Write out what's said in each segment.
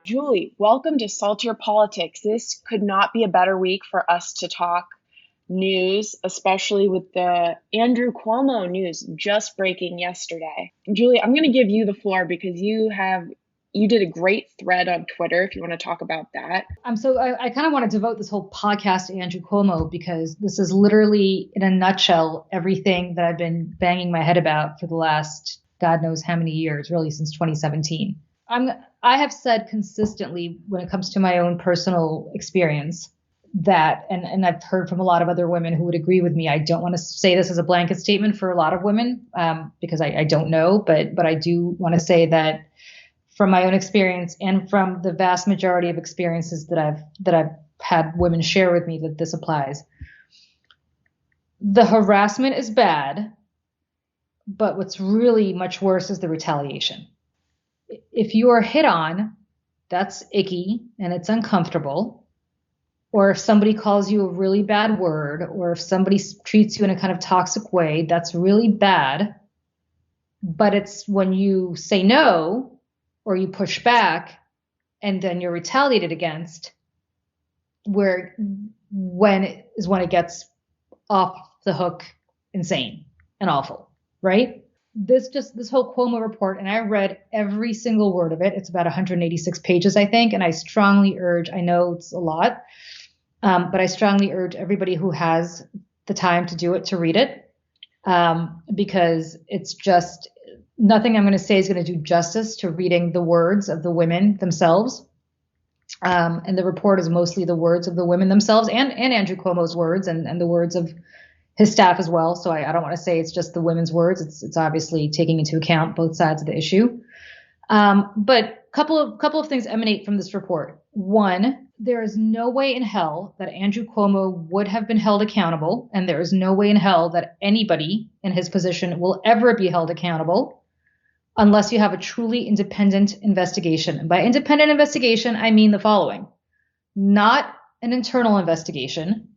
Julie, welcome to Saltier Politics. This could not be a better week for us to talk news, especially with the Andrew Cuomo news just breaking yesterday. Julie, I'm going to give you the floor because you did a great thread on Twitter if you want to talk about that. I kind of want to devote this whole podcast to Andrew Cuomo because this is literally, in a nutshell, everything that I've been banging my head about for the last God knows how many years, really since 2017. I have said consistently when it comes to my own personal experience that, and I've heard from a lot of other women who would agree with me. I don't want to say this as a blanket statement for a lot of women because I don't know, but I do want to say that from my own experience and from the vast majority of experiences that I've had women share with me that this applies. The harassment is bad, but what's really much worse is the retaliation. If you are hit on, that's icky and it's uncomfortable. Or if somebody calls you a really bad word, or if somebody treats you in a kind of toxic way, that's really bad. But it's when you say no, or you push back, and then you're retaliated against, when it gets off the hook insane and awful, right? This whole Cuomo report, and I read every single word of it. It's about 186 pages, I think, and I strongly urge, I know it's a lot, but I strongly urge everybody who has the time to do it to read it, because it's just, nothing I'm going to say is going to do justice to reading the words of the women themselves. And the report is mostly the words of the women themselves and Andrew Cuomo's words and the words of his staff as well. So I don't want to say it's just the women's words. It's obviously taking into account both sides of the issue. But couple of things emanate from this report. One, there is no way in hell that Andrew Cuomo would have been held accountable, and there is no way in hell that anybody in his position will ever be held accountable unless you have a truly independent investigation. And by independent investigation, I mean the following: not an internal investigation,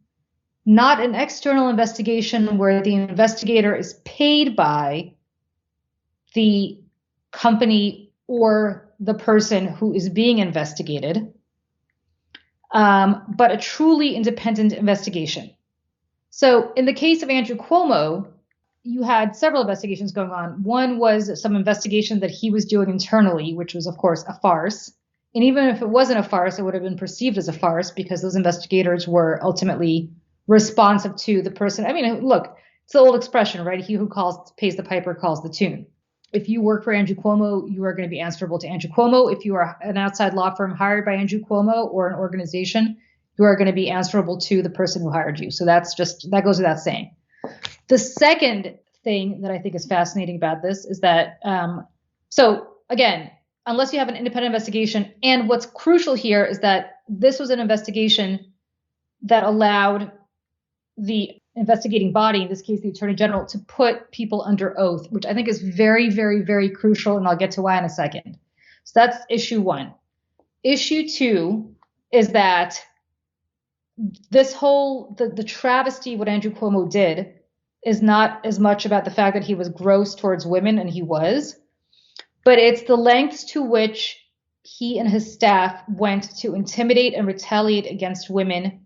not an external investigation where the investigator is paid by the company or the person who is being investigated, but a truly independent investigation. So in the case of Andrew Cuomo, you had several investigations going on. One was some investigation that he was doing internally, which was, of course, a farce. And even if it wasn't a farce, it would have been perceived as a farce because those investigators were ultimately responsive to the person. I mean, look, it's the old expression, right? He who pays the piper calls the tune. If you work for Andrew Cuomo, you are going to be answerable to Andrew Cuomo. If you are an outside law firm hired by Andrew Cuomo or an organization, you are going to be answerable to the person who hired you. So that goes without saying. The second thing that I think is fascinating about this is that, so again, unless you have an independent investigation, and what's crucial here is that this was an investigation that allowed the investigating body, in this case, the Attorney General, to put people under oath, which I think is very, very, very crucial. And I'll get to why in a second. So that's issue one. Issue two is that this whole, the travesty, what Andrew Cuomo did is not as much about the fact that he was gross towards women, and he was, but it's the lengths to which he and his staff went to intimidate and retaliate against women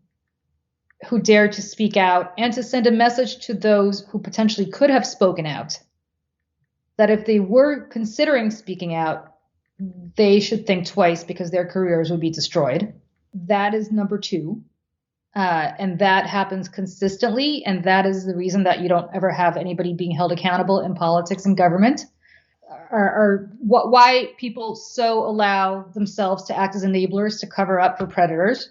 who dared to speak out, and to send a message to those who potentially could have spoken out that if they were considering speaking out, they should think twice because their careers would be destroyed. That is number two. And that happens consistently. And that is the reason that you don't ever have anybody being held accountable in politics and government, or why people so allow themselves to act as enablers to cover up for predators.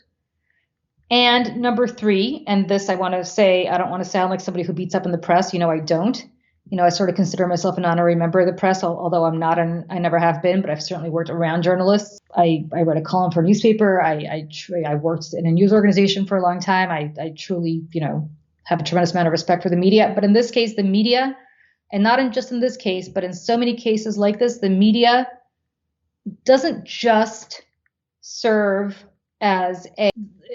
And number three, and this I want to say, I don't want to sound like somebody who beats up in the press. I don't. I sort of consider myself an honorary member of the press, although I'm not, I never have been, but I've certainly worked around journalists. I read a column for a newspaper. I worked in a news organization for a long time. I truly, have a tremendous amount of respect for the media. But in this case, the media, and not just in this case, but in so many cases like this, the media doesn't just serve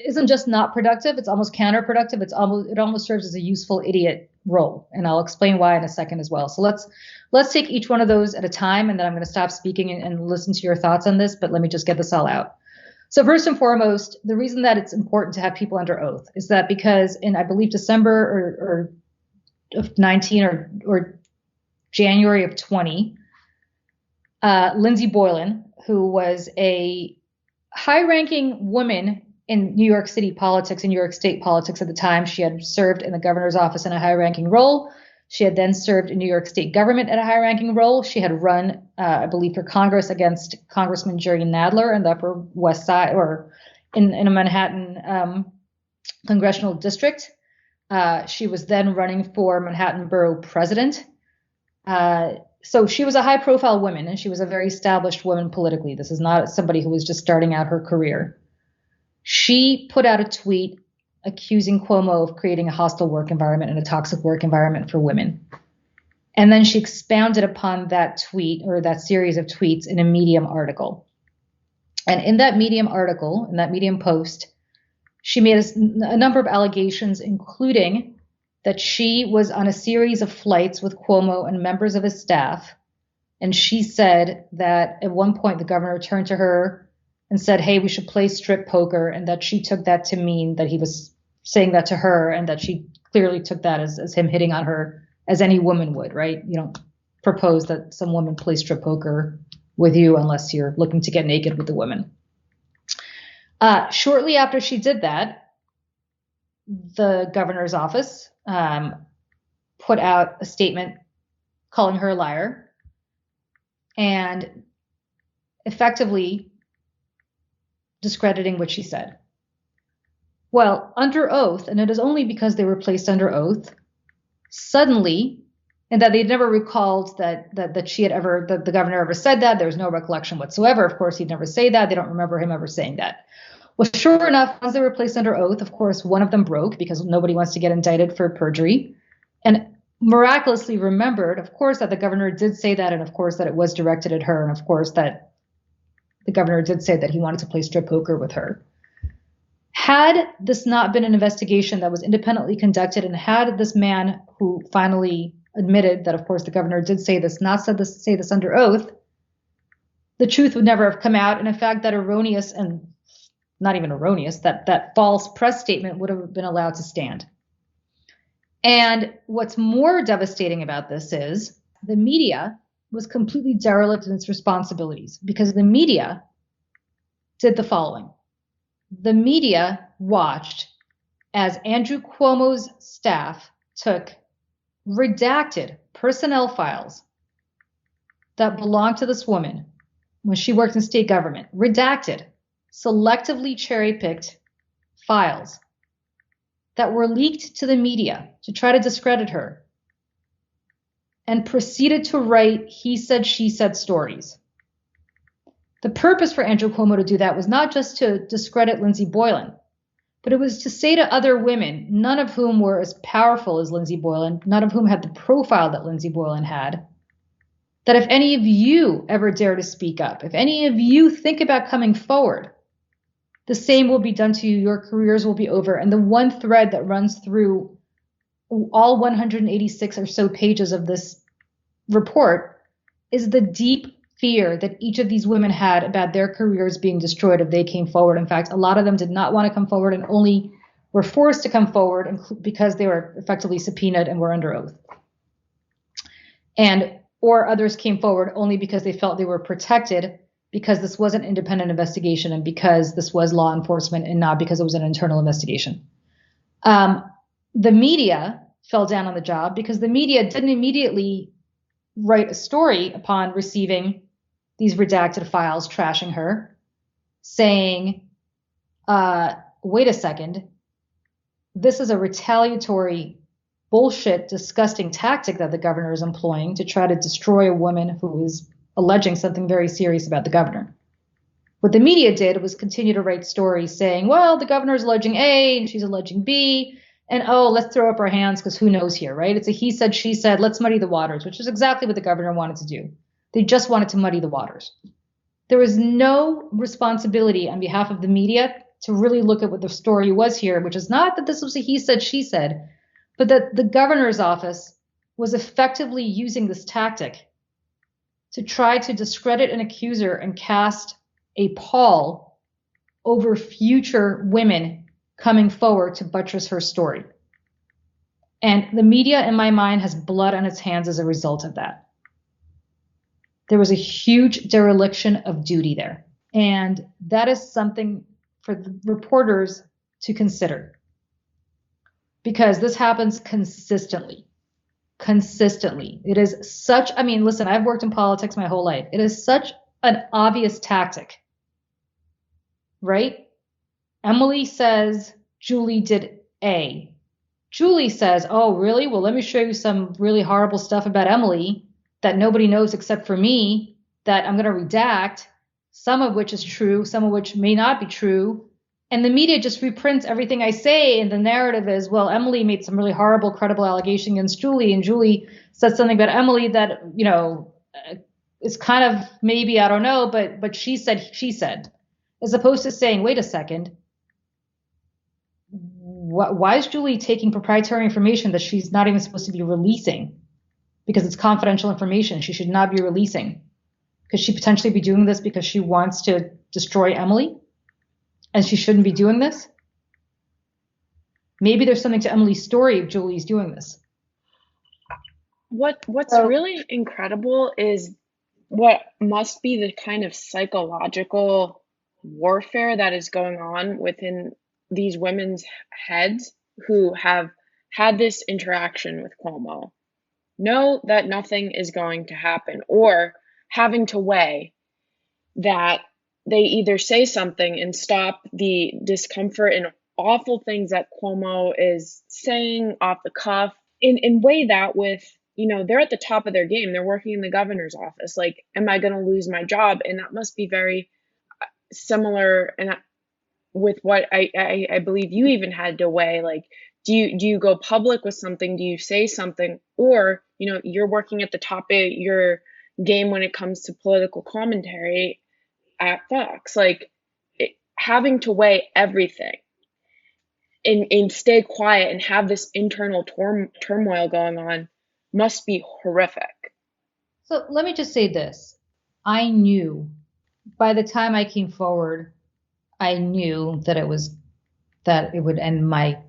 isn't just not productive. It's almost counterproductive. It almost serves as a useful idiot role. And I'll explain why in a second as well. So let's take each one of those at a time, and then I'm going to stop speaking and listen to your thoughts on this, but let me just get this all out. So first and foremost, the reason that it's important to have people under oath is that because in, I believe, December of 19 or January of 20, Lindsey Boylan, who was a high-ranking woman in New York City politics, in New York State politics at the time. She had served in the governor's office in a high-ranking role. She had then served in New York State government at a high-ranking role. She had run, I believe, for Congress against Congressman Jerry Nadler in the Upper West Side, or in a Manhattan congressional district. She was then running for Manhattan Borough president. So she was a high-profile woman, and she was a very established woman politically. This is not somebody who was just starting out her career. She put out a tweet accusing Cuomo of creating a hostile work environment and a toxic work environment for women. And then she expounded upon that tweet, or that series of tweets, in a Medium article. And in that Medium article, in that Medium post, she made a number of allegations, including that she was on a series of flights with Cuomo and members of his staff. And she said that at one point the governor turned to her and said, "Hey, we should play strip poker," and that she took that to mean that he was saying that to her, and that she clearly took that as him hitting on her, as any woman would, right? You don't propose that some woman play strip poker with you unless you're looking to get naked with the woman. Shortly after she did that, the governor's office put out a statement calling her a liar and effectively discrediting what she said. Well, under oath, and it is only because they were placed under oath, suddenly, and that they'd never recalled that she had ever, that the governor ever said that. There was no recollection whatsoever. Of course, he'd never say that. They don't remember him ever saying that. Well, sure enough, once they were placed under oath, of course, one of them broke, because nobody wants to get indicted for perjury, and miraculously remembered, of course, that the governor did say that, and of course that it was directed at her, and of course that the governor did say that he wanted to play strip poker with her. Had this not been an investigation that was independently conducted, and had this man who finally admitted that, of course, the governor did say this, not say this under oath, the truth would never have come out. And in fact, that erroneous, and not even erroneous, that false press statement would have been allowed to stand. And what's more devastating about this is the media was completely derelict in its responsibilities, because the media did the following. The media watched as Andrew Cuomo's staff took redacted personnel files that belonged to this woman when she worked in state government, redacted, selectively cherry-picked files that were leaked to the media to try to discredit her, and proceeded to write he said, she said stories. The purpose for Andrew Cuomo to do that was not just to discredit Lindsey Boylan, but it was to say to other women, none of whom were as powerful as Lindsey Boylan, none of whom had the profile that Lindsey Boylan had, that if any of you ever dare to speak up, if any of you think about coming forward, the same will be done to you. Your careers will be over. And the one thread that runs through all 186 or so pages of this report is the deep fear that each of these women had about their careers being destroyed if they came forward. In fact, a lot of them did not want to come forward and only were forced to come forward because they were effectively subpoenaed and were under oath. Or others came forward only because they felt they were protected, because this was an independent investigation and because this was law enforcement and not because it was an internal investigation. The media fell down on the job because the media didn't immediately write a story upon receiving these redacted files trashing her, saying, wait a second, this is a retaliatory, bullshit, disgusting tactic that the governor is employing to try to destroy a woman who is alleging something very serious about the governor. What the media did was continue to write stories saying, well, the governor is alleging A and she's alleging B, and oh, let's throw up our hands because who knows here, right? It's a he said, she said, let's muddy the waters, which is exactly what the governor wanted to do. They just wanted to muddy the waters. There was no responsibility on behalf of the media to really look at what the story was here, which is not that this was a he said, she said, but that the governor's office was effectively using this tactic to try to discredit an accuser and cast a pall over future women coming forward to buttress her story. And the media, in my mind, has blood on its hands as a result of that. There was a huge dereliction of duty there. And that is something for the reporters to consider. Because this happens consistently. Consistently. It is such, I mean, listen, I've worked in politics my whole life. It is such an obvious tactic, right? Emily says Julie did A. Julie says, oh, really? Well, let me show you some really horrible stuff about Emily that nobody knows except for me that I'm going to redact, some of which is true, some of which may not be true. And the media just reprints everything I say. And the narrative is, well, Emily made some really horrible, credible allegation against Julie. And Julie said something about Emily that, you know, is kind of maybe, I don't know, but she said, as opposed to saying, wait a second, why is Julie taking proprietary information that she's not even supposed to be releasing? Because it's confidential information. She should not be releasing. Could she potentially be doing this because she wants to destroy Emily? And she shouldn't be doing this? Maybe there's something to Emily's story if Julie's doing this. What's really incredible is what must be the kind of psychological warfare that is going on within these women's heads who have had this interaction with Cuomo. Know that nothing is going to happen, or having to weigh that they either say something and stop the discomfort and awful things that Cuomo is saying off the cuff, and weigh that with, you know, they're at the top of their game. They're working in the governor's office. Like, am I going to lose my job? And that must be very similar and with what I believe you even had to weigh. Like, do you go public with something? Do you say something? Or, you know, you're working at the top of your game when it comes to political commentary at Fox, like having to weigh everything and stay quiet and have this internal turmoil going on must be horrific. So let me just say this. I knew by the time I came forward, I knew that it would end my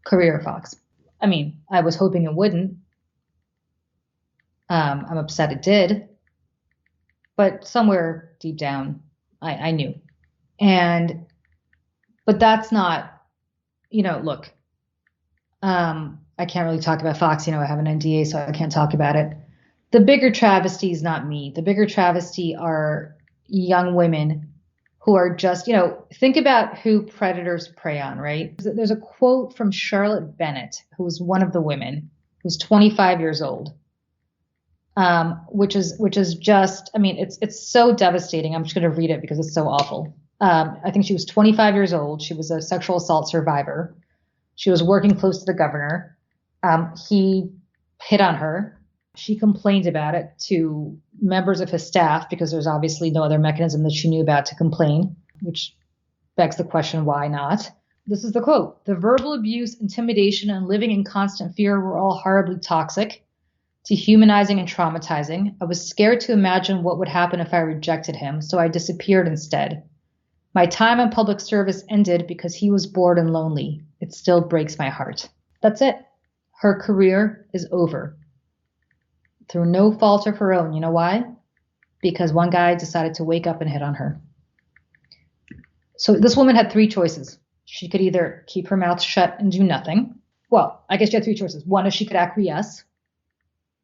career at Fox. I mean, I was hoping it wouldn't. I'm upset it did. But somewhere deep down, I knew. But that's not, you know, look, I can't really talk about Fox. You know, I have an NDA, so I can't talk about it. The bigger travesty is not me. The bigger travesty are young women who are just, you know, think about who predators prey on, right? There's a quote from Charlotte Bennett, who was one of the women, who's 25 years old. Which is just, I mean, it's so devastating. I'm just going to read it because it's so awful. I think she was 25 years old. She was a sexual assault survivor. She was working close to the governor. He hit on her. She complained about it to members of his staff because there's obviously no other mechanism that she knew about to complain, which begs the question, why not? This is the quote. The verbal abuse, intimidation, and living in constant fear were all horribly toxic, dehumanizing and traumatizing. I was scared to imagine what would happen if I rejected him, so I disappeared instead. My time in public service ended because he was bored and lonely. It still breaks my heart. That's it. Her career is over. Through no fault of her own. You know why? Because one guy decided to wake up and hit on her. So this woman had three choices. She could either keep her mouth shut and do nothing. Well, I guess she had three choices. One is she could acquiesce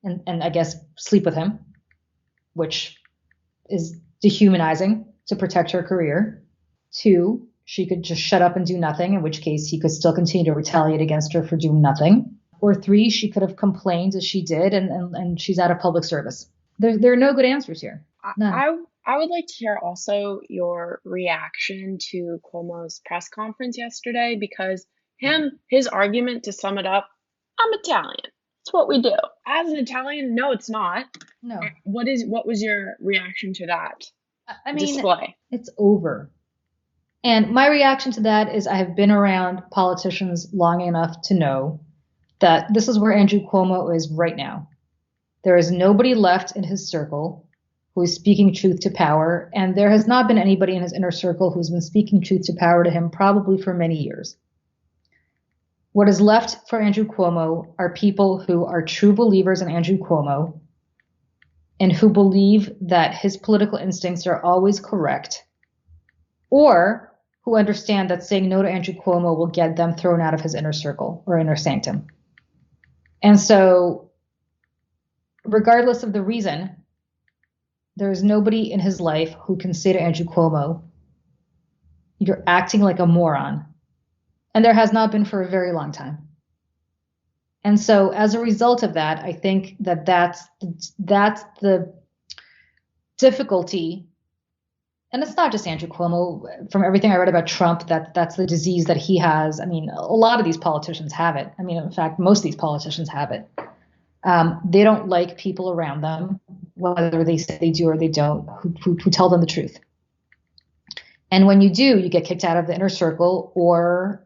and I guess sleep with him, which is dehumanizing to protect her career. Two, she could just shut up and do nothing, in which case he could still continue to retaliate against her for doing nothing. Or three, she could have complained as she did and she's out of public service. There are no good answers here. None. I would like to hear also your reaction to Cuomo's press conference yesterday, because his argument, to sum it up, I'm Italian. It's what we do. As an Italian, no, it's not. No. What was your reaction to that display? It's over. And my reaction to that is I have been around politicians long enough to know that this is where Andrew Cuomo is right now. There is nobody left in his circle who is speaking truth to power, and there has not been anybody in his inner circle who's been speaking truth to power to him probably for many years. What is left for Andrew Cuomo are people who are true believers in Andrew Cuomo and who believe that his political instincts are always correct, or who understand that saying no to Andrew Cuomo will get them thrown out of his inner circle or inner sanctum. And so, regardless of the reason, there is nobody in his life who can say to Andrew Cuomo, "You're acting like a moron." And there has not been for a very long time. And so as a result of that, I think that that's the difficulty. And it's not just Andrew Cuomo. From everything I read about Trump, that's the disease that he has. I mean, a lot of these politicians have it. I mean, in fact, most of these politicians have it. They don't like people around them, whether they say they do or they don't, who tell them the truth. And when you do, you get kicked out of the inner circle, or,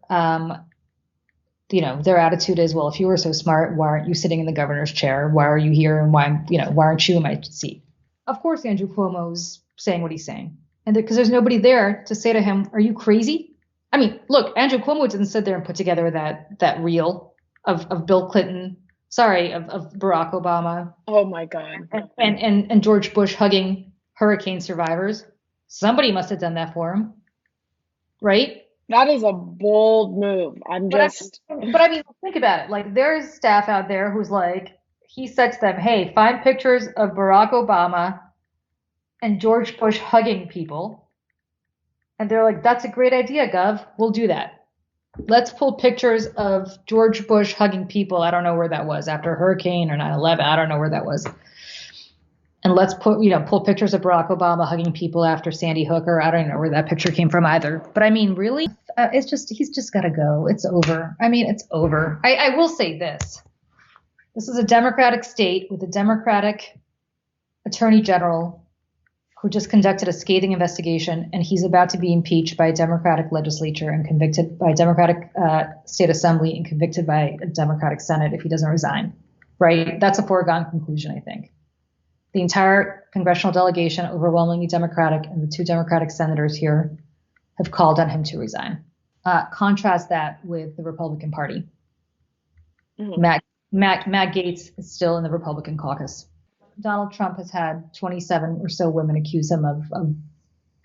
their attitude is, well, if you were so smart, why aren't you sitting in the governor's chair? Why are you here? And why aren't you in my seat? Of course, Andrew Cuomo's saying what he's saying. And because there's nobody there to say to him, are you crazy? I mean, look, Andrew Cuomo didn't sit there and put together that reel of Bill Clinton, of Barack Obama. Oh my God. And George Bush hugging hurricane survivors. Somebody must have done that for him, right? That is a bold move. But I mean, think about it. Like, there's staff out there who's like, he said to them, hey, find pictures of Barack Obama and George Bush hugging people. And they're like, that's a great idea, Gov. We'll do that. Let's pull pictures of George Bush hugging people. I don't know where that was, after a hurricane or 9/11. I don't know where that was. And let's pull pictures of Barack Obama hugging people after Sandy Hook, or I don't even know where that picture came from either. But I mean, really, he's just got to go. It's over. I mean, it's over. I will say this. This is a Democratic state with a Democratic attorney general who just conducted a scathing investigation, and he's about to be impeached by a Democratic legislature and convicted by a Democratic state assembly and convicted by a Democratic Senate if he doesn't resign, right? That's a foregone conclusion, I think. The entire congressional delegation, overwhelmingly Democratic, and the 2 Democratic senators here have called on him to resign. Contrast that with the Republican Party. Mm-hmm. Matt Gaetz is still in the Republican caucus. Donald Trump has had 27 or so women accuse him of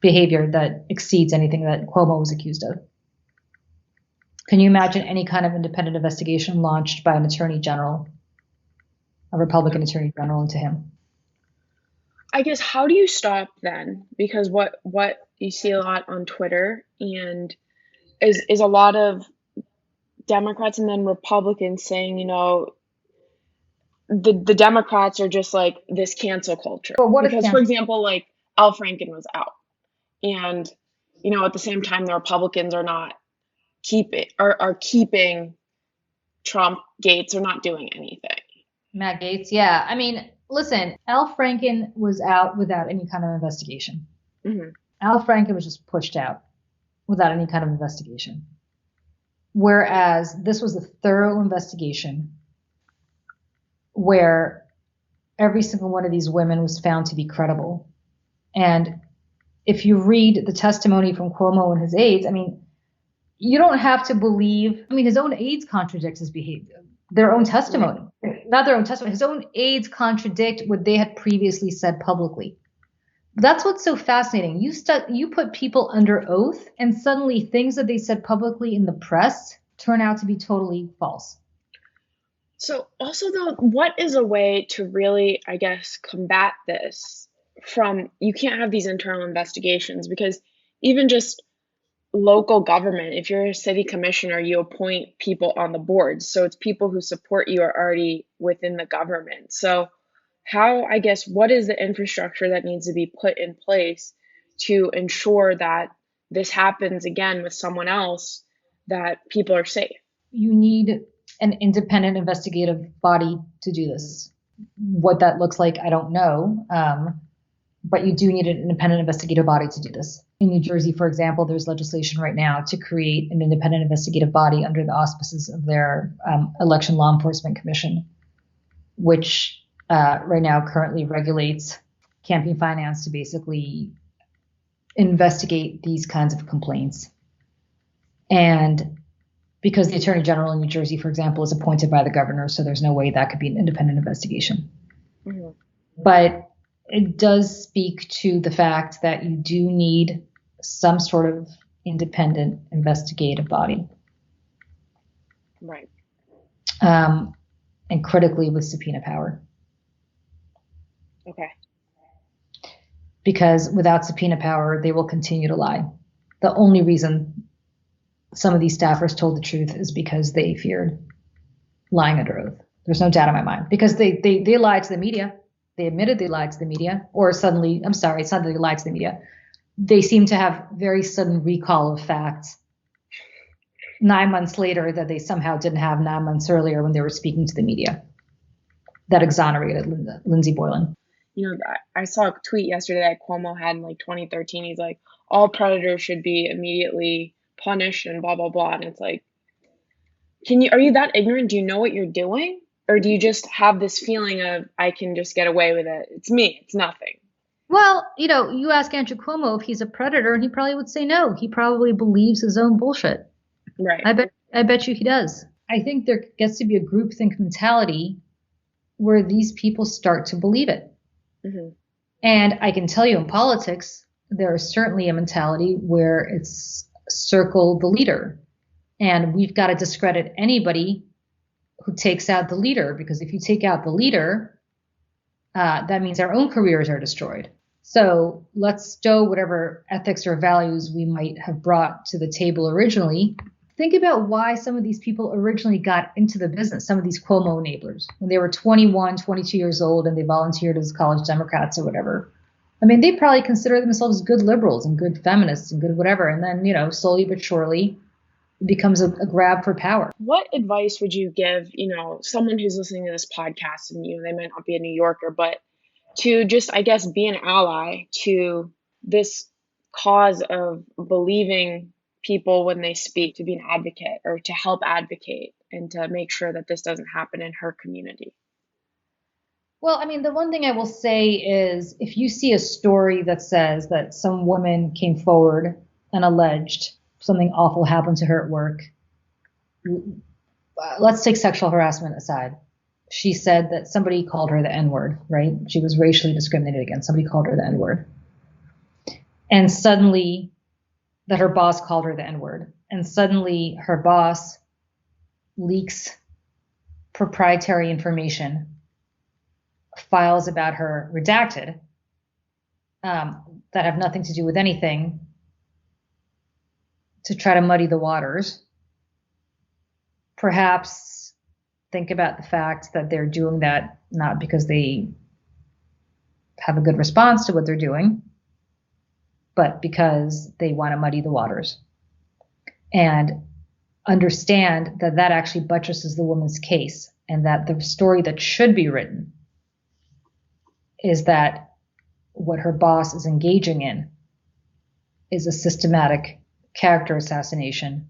behavior that exceeds anything that Cuomo was accused of. Can you imagine any kind of independent investigation launched by an attorney general, a Republican attorney general, into him? I guess, how do you stop then? Because what you see a lot on Twitter and is a lot of Democrats and then Republicans saying, the Democrats are just like this cancel culture. Well, because, for example, like Al Franken was out, and at the same time the Republicans are not keeping Trump. Gaetz are not doing anything. Matt Gaetz, yeah. I mean, listen, Al Franken was out without any kind of investigation. Mm-hmm. Al Franken was just pushed out without any kind of investigation. Whereas this was a thorough investigation where every single one of these women was found to be credible. And if you read the testimony from Cuomo and his aides, I mean, you don't have to believe, his own aides contradict his behavior, their own testimony. Not their own testimony. His own aides contradict what they had previously said publicly. That's what's so fascinating. You put people under oath, and suddenly things that they said publicly in the press turn out to be totally false. So also, though, what is a way to really, I guess, combat this? You can't have these internal investigations, because even just local government, if you're a city commissioner, you appoint people on the board. So it's people who support you are already within the government. So what is the infrastructure that needs to be put in place to ensure that this happens again with someone else, that people are safe? You need an independent investigative body to do this. What that looks like, I don't know. but you do need an independent investigative body to do this. In New Jersey, for example, there's legislation right now to create an independent investigative body under the auspices of their Election Law Enforcement Commission, which right now currently regulates campaign finance to basically investigate these kinds of complaints. And because the Attorney General in New Jersey, for example, is appointed by the governor, so there's no way that could be an independent investigation. Mm-hmm. But it does speak to the fact that you do need some sort of independent investigative body. Right. And critically with subpoena power. Okay. Because without subpoena power, they will continue to lie. The only reason some of these staffers told the truth is because they feared lying under oath. There's no doubt in my mind. Because they lied to the media. They admitted they lied to the media. Or suddenly, it's not that they lied to the media. They seem to have very sudden recall of facts 9 months later that they somehow didn't have 9 months earlier when they were speaking to the media. That exonerated Lindsey Boylan. You know, I saw a tweet yesterday that Cuomo had in like 2013. He's like, all predators should be immediately punished and blah, blah, blah. And it's like, are you that ignorant? Do you know what you're doing? Or do you just have this feeling of, I can just get away with it? It's me. It's nothing. Well, you ask Andrew Cuomo if he's a predator, and he probably would say no. He probably believes his own bullshit. Right. I bet you he does. I think there gets to be a groupthink mentality where these people start to believe it. Mm-hmm. And I can tell you in politics, there is certainly a mentality where it's circle the leader. And we've got to discredit anybody who takes out the leader, because if you take out the leader, that means our own careers are destroyed. So let's stow whatever ethics or values we might have brought to the table originally. Think about why some of these people originally got into the business, some of these Cuomo enablers, when they were 21, 22 years old and they volunteered as college Democrats or whatever. I mean, they probably consider themselves good liberals and good feminists and good whatever. And then, slowly but surely, it becomes a grab for power. What advice would you give, someone who's listening to this podcast and, they might not be a New Yorker, but to just, I guess, be an ally to this cause of believing people when they speak, to be an advocate or to help advocate and to make sure that this doesn't happen in her community? Well, I mean, the one thing I will say is if you see a story that says that some woman came forward and alleged something awful happened to her at work, let's take sexual harassment aside. She said that somebody called her the N-word, right? She was racially discriminated against. Somebody called her the N-word. And suddenly that her boss called her the N-word. And suddenly her boss leaks proprietary information, files about her redacted, that have nothing to do with anything, to try to muddy the waters. Perhaps think about the fact that they're doing that not because they have a good response to what they're doing, but because they want to muddy the waters. And understand that that actually buttresses the woman's case, and that the story that should be written is that what her boss is engaging in is a systematic character assassination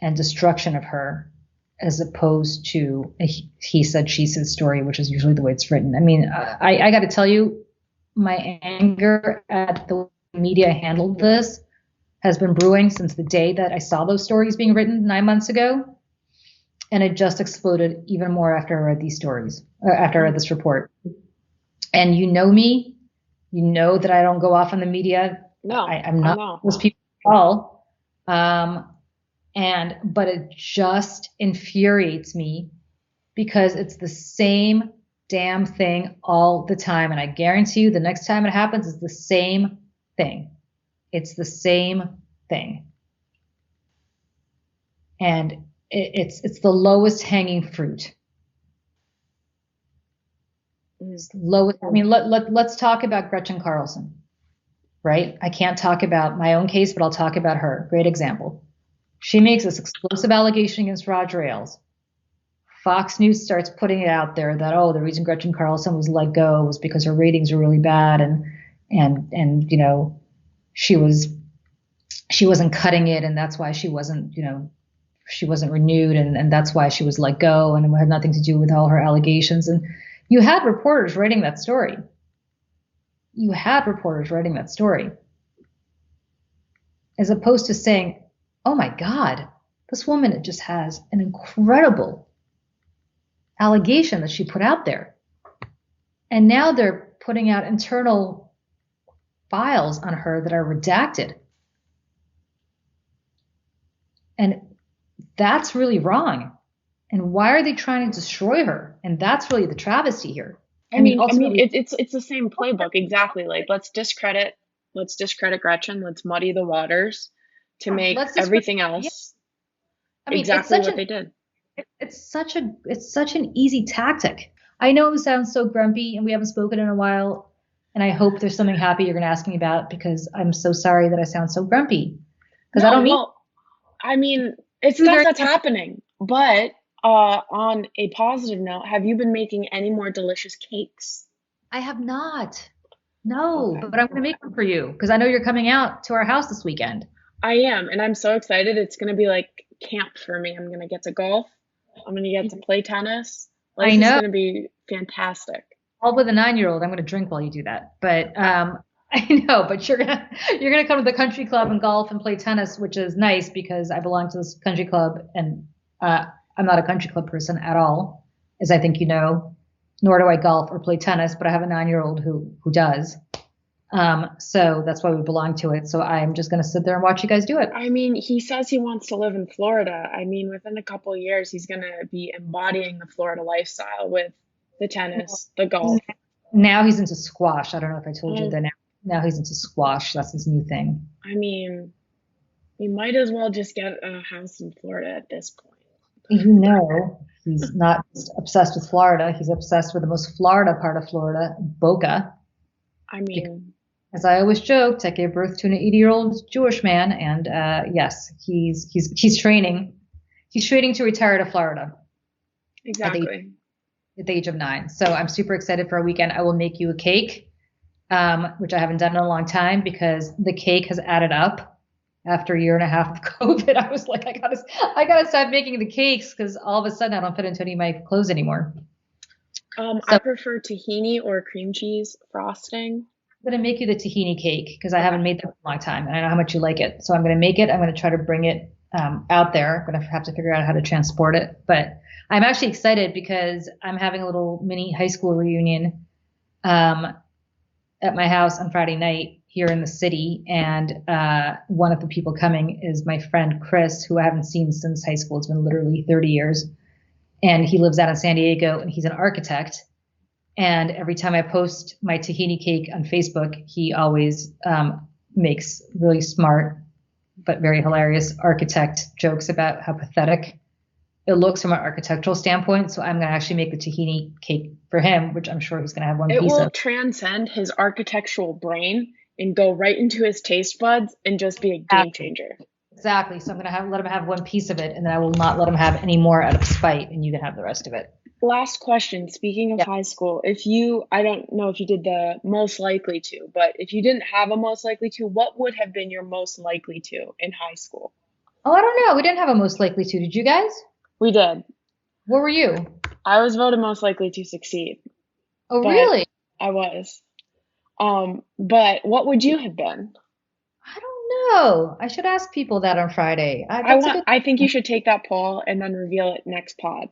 and destruction of her, as opposed to a he said, she said story, which is usually the way it's written. I mean, I got to tell you, my anger at the media handled this has been brewing since the day that I saw those stories being written 9 months ago. And it just exploded even more after I read these stories, after I read this report. And you know me, you know that I don't go off on the media. No, I'm not those people at all. But it just infuriates me because it's the same damn thing all the time. And I guarantee you the next time it happens, it's the same thing. It's the same thing. And it's the lowest hanging fruit. Lowest. I mean, let's talk about Gretchen Carlson, right? I can't talk about my own case, but I'll talk about her. Great example. She makes this explosive allegation against Roger Ailes, Fox News starts putting it out there that, oh, the reason Gretchen Carlson was let go was because her ratings were really bad, and she wasn't cutting it, and that's why she wasn't renewed, and that's why she was let go, and it had nothing to do with all her allegations. And you had reporters writing that story. As opposed to saying, oh my God, this woman just has an incredible allegation that she put out there. And now they're putting out internal files on her that are redacted. And that's really wrong. And why are they trying to destroy her? And that's really the travesty here. I mean, it's the same playbook exactly. Like, let's discredit Gretchen. Let's muddy the waters to make everything else exactly what they did. It's such an easy tactic. I know it sounds so grumpy, and we haven't spoken in a while. And I hope there's something happy you're going to ask me about, because I'm so sorry that I sound so grumpy. Because I don't mean. Well, I mean, it's stuff that's happening. But on a positive note, have you been making any more delicious cakes? I have not. No, okay. But I'm going to make them for you, because I know you're coming out to our house this weekend. I am, and I'm so excited. It's going to be like camp for me. I'm going to get to golf. I'm going to get to play tennis. Like, I know. It's going to be fantastic. All with a 9-year-old. I'm going to drink while you do that. But I know, but you're gonna come to the country club and golf and play tennis, which is nice because I belong to this country club, and I'm not a country club person at all, as I think you know. Nor do I golf or play tennis, but I have a 9-year-old who does. So that's why we belong to it. So I'm just gonna sit there and watch you guys do it. I mean, he says he wants to live in Florida. I mean, within a couple of years, he's gonna be embodying the Florida lifestyle with the tennis, the golf. Now he's into squash. I don't know if I told you that. Now he's into squash. That's his new thing. I mean, he might as well just get a house in Florida at this point. He's not just obsessed with Florida. He's obsessed with the most Florida part of Florida, Boca. I mean, as I always joked, I gave birth to an 80-year-old Jewish man, and yes, he's training. He's training to retire to Florida. Exactly. At the age of 9. So I'm super excited for our weekend. I will make you a cake. Which I haven't done in a long time, because the cake has added up after a year and a half of COVID. I was like, I gotta stop making the cakes, because all of a sudden I don't fit into any of my clothes anymore. I prefer tahini or cream cheese frosting. I'm gonna make you the tahini cake, because I haven't made that in a long time, and I know how much you like it. So I'm gonna make it. I'm gonna try to bring it out there. I'm gonna have to figure out how to transport it. But I'm actually excited because I'm having a little mini high school reunion at my house on Friday night here in the city. And one of the people coming is my friend Chris, who I haven't seen since high school. It's been literally 30 years. And he lives out in San Diego, and he's an architect. And every time I post my tahini cake on Facebook, he always makes really smart but very hilarious architect jokes about how pathetic it looks from an architectural standpoint. So I'm going to actually make the tahini cake for him, which I'm sure he's going to have one piece of. It will transcend his architectural brain and go right into his taste buds and just be a game changer. Exactly. So I'm going to let him have one piece of it, and then I will not let him have any more out of spite, and you can have the rest of it. Last question. Speaking of high school, I don't know if you did the most likely to, but if you didn't have a most likely to, what would have been your most likely to in high school? Oh, I don't know. We didn't have a most likely to. Did you guys? We did. What were you? I was voted most likely to succeed. Oh, really? I was. But what would you have been? I don't know. I should ask people that on Friday. I think you should take that poll and then reveal it next pod.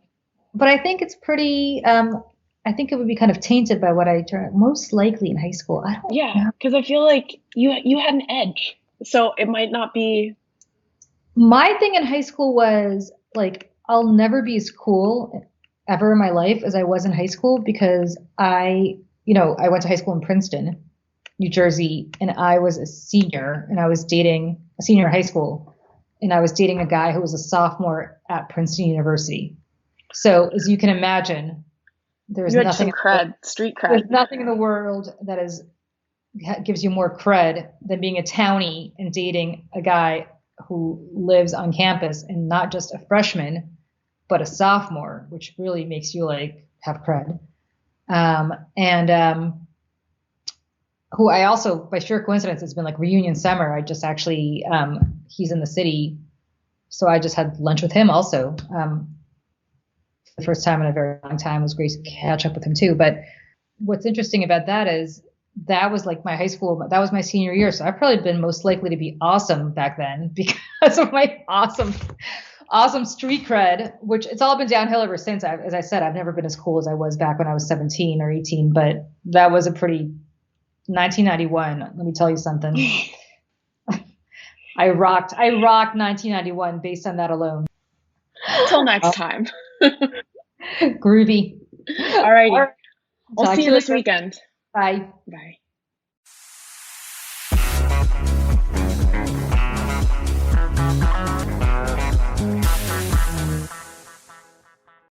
But I think it's pretty. I think it would be kind of tainted by what I turned most likely in high school. I don't. Yeah, because I feel like you had an edge, so it might not be. My thing in high school was like, I'll never be as cool ever in my life as I was in high school, because I went to high school in Princeton, New Jersey, and I was a senior, and I was dating a senior in high school, and I was dating a guy who was a sophomore at Princeton University. So as you can imagine, there's nothing street cred. There's nothing in the world that gives you more cred than being a townie and dating a guy who lives on campus, and not just a freshman, but a sophomore, which really makes you like have cred. Who I also, by sheer coincidence, it's been like reunion summer. I just actually, he's in the city. So I just had lunch with him also. The first time in a very long time. It was great to catch up with him too. But what's interesting about that is that was like my high school, that was my senior year. So I've probably been most likely to be awesome back then because of my awesome street cred, which it's all been downhill ever since. As I said, I've never been as cool as I was back when I was 17 or 18, but that was a pretty 1991. Let me tell you something. I rocked 1991 based on that alone. Till next time. Groovy. All righty. All right. We'll see you this weekend. Bye. Bye.